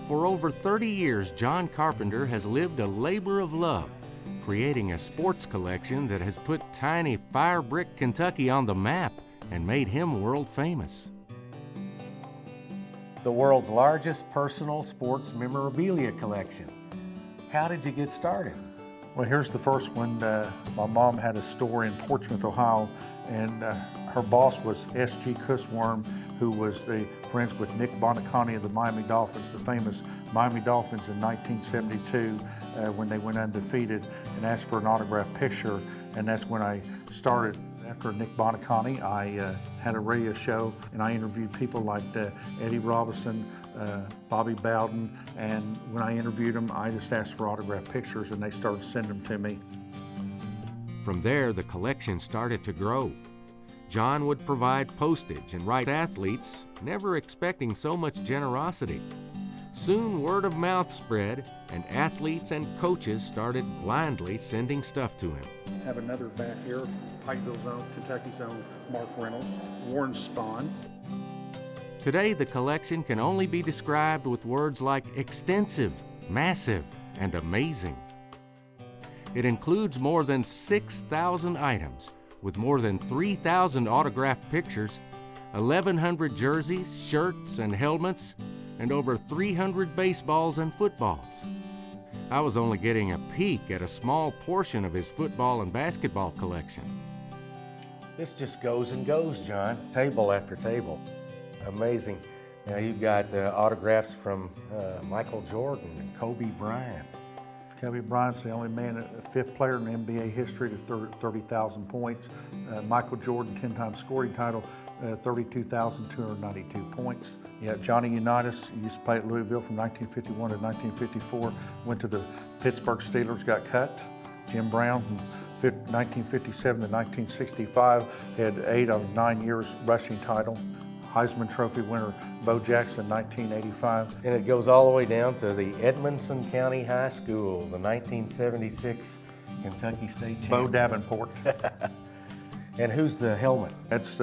For over 30 years, John Carpenter has lived a labor of love, creating a sports collection that has put tiny Fire Brick, Kentucky on the map and made him world famous. The world's largest personal sports memorabilia collection. How did you get started? Well, here's the first one. My mom had a store in Portsmouth, Ohio, and her boss was S.G. Kussworm, who was friends with Nick Bonaconti of the Miami Dolphins, the famous Miami Dolphins in 1972 when they went undefeated, and asked for an autographed picture, and that's when I started. After Nick Bonaconti, I had a radio show, and I interviewed people like Eddie Robinson, Bobby Bowden, and when I interviewed them, I just asked for autographed pictures, and they started sending them to me. From there, the collection started to grow. John would provide postage and write athletes, never expecting so much generosity. Soon word of mouth spread, and athletes and coaches started blindly sending stuff to him. Have another back here, Pikeville's own, Kentucky's own Mark Reynolds, Warren Spahn. Today, the collection can only be described with words like extensive, massive, and amazing. It includes more than 6,000 items, with more than 3,000 autographed pictures, 1,100 jerseys, shirts, and helmets, and over 300 baseballs and footballs. I was only getting a peek at a small portion of his football and basketball collection. This just goes and goes, John, table after table. Amazing. Now you've got autographs from Michael Jordan and Kobe Bryant. Kobe Bryant's the only man, fifth player in NBA history to 30,000 points. Michael Jordan, 10-time scoring title, 32,292 points. Yeah, Johnny Unitas used to play at Louisville from 1951 to 1954. Went to the Pittsburgh Steelers, got cut. Jim Brown from 1957 to 1965 had 8 out of 9 years rushing title. Heisman Trophy winner Bo Jackson, 1985. And it goes all the way down to the Edmonson County High School, the 1976 Kentucky State champion. Bo Davenport. And who's the helmet? That's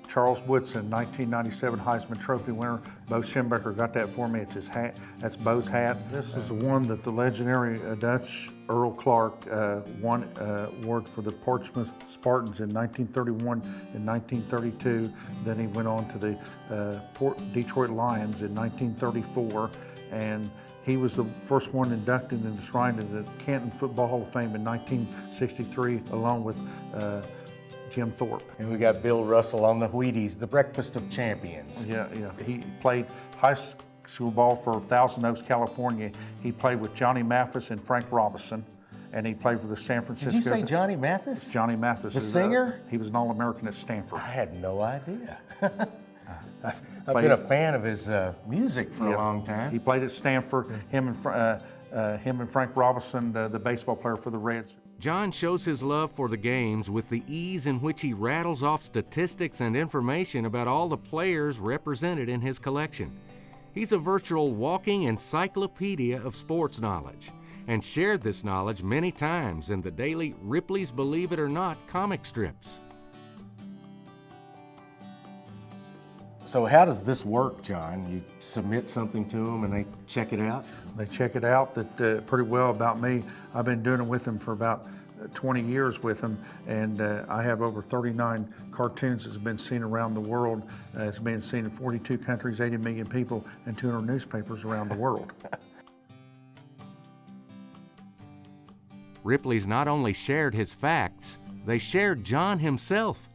Charles Woodson, 1997 Heisman Trophy winner. Bo Schembechler got that for me. It's his hat. That's Bo's hat. This is the one that the legendary Dutch Earl Clark won award for the Portsmouth Spartans in 1931 and 1932. Then he went on to the Detroit Lions in 1934, and he was the first one inducted and enshrined in the Canton Football Hall of Fame in 1963, along with Jim Thorpe. And we got Bill Russell on the Wheaties, the breakfast of champions. Yeah. He played high school ball for Thousand Oaks, California. He played with Johnny Mathis and Frank Robinson, and he played for the San Francisco. Did you say Johnny Mathis? Johnny Mathis. The singer? He was an All-American at Stanford. I had no idea. I've been a fan of his music for a long time. He played at Stanford. Him and Frank Robinson, the baseball player for the Reds. John shows his love for the games with the ease in which he rattles off statistics and information about all the players represented in his collection. He's a virtual walking encyclopedia of sports knowledge, and shared this knowledge many times in the daily Ripley's Believe It or Not comic strips. So how does this work, John? You submit something to them and they check it out? They check it out pretty well about me. I've been doing it with them for about 20 years with them, and I have over 39 cartoons that's been seen around the world. It's been seen in 42 countries, 80 million people, and 200 newspapers around the world. Ripley's not only shared his facts, they shared John himself.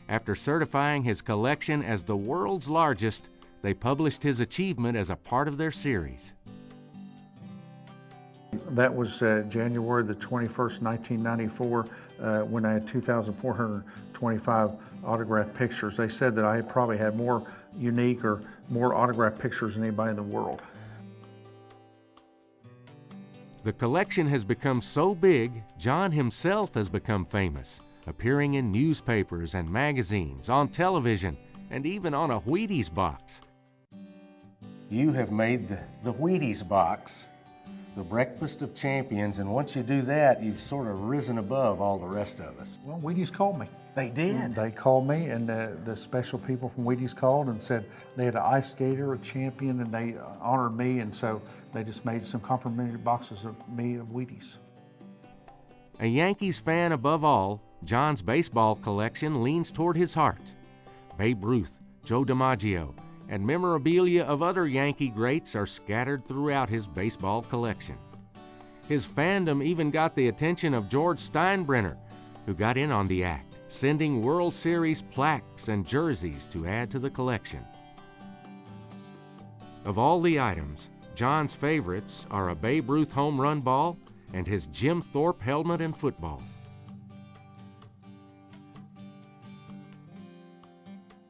After certifying his collection as the world's largest, they published his achievement as a part of their series. That was January the 21st, 1994, when I had 2,425 autographed pictures. They said that I had probably had more unique or more autographed pictures than anybody in the world. The collection has become so big, John himself has become famous, appearing in newspapers and magazines, on television, and even on a Wheaties box. You have made the Wheaties box the breakfast of champions, and once you do that, you've sort of risen above all the rest of us. Well, Wheaties called me. They did? And they called me, and the special people from Wheaties called and said they had an ice skater, a champion, and they honored me, and so they just made some complimentary boxes of me of Wheaties. A Yankees fan above all, John's baseball collection leans toward his heart. Babe Ruth, Joe DiMaggio, and memorabilia of other Yankee greats are scattered throughout his baseball collection. His fandom even got the attention of George Steinbrenner, who got in on the act, sending World Series plaques and jerseys to add to the collection. Of all the items, John's favorites are a Babe Ruth home run ball and his Jim Thorpe helmet and football.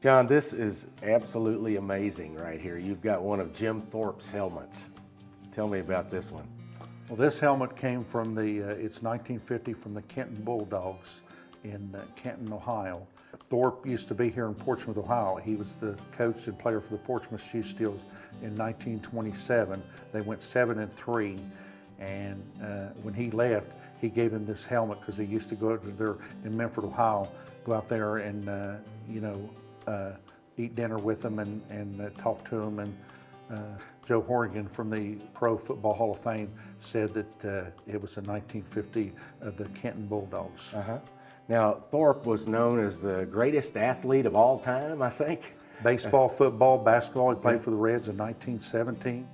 John, this is absolutely amazing right here. You've got one of Jim Thorpe's helmets. Tell me about this one. Well, this helmet came from it's 1950 from the Kenton Bulldogs in Kenton, Ohio. Thorpe used to be here in Portsmouth, Ohio. He was the coach and player for the Portsmouth Shoe Steels in 1927. They went 7-3, and when he left, he gave him this helmet because he used to go to there in Memphis, Ohio, go out there and eat dinner with them and talk to them. And Joe Horrigan from the Pro Football Hall of Fame said that it was in 1950 the Kenton Bulldogs. Now, Thorpe was known as the greatest athlete of all time, I think. Baseball, football, basketball. He played for the Reds in 1917.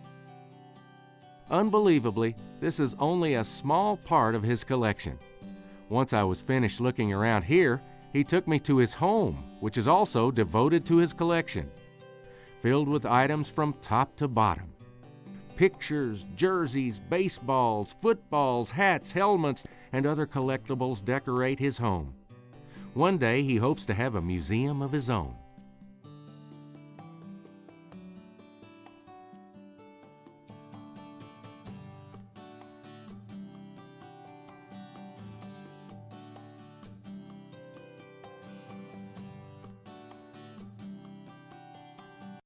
Unbelievably, this is only a small part of his collection. Once I was finished looking around here, he took me to his home, which is also devoted to his collection, filled with items from top to bottom. Pictures, jerseys, baseballs, footballs, hats, helmets, and other collectibles decorate his home. One day he hopes to have a museum of his own.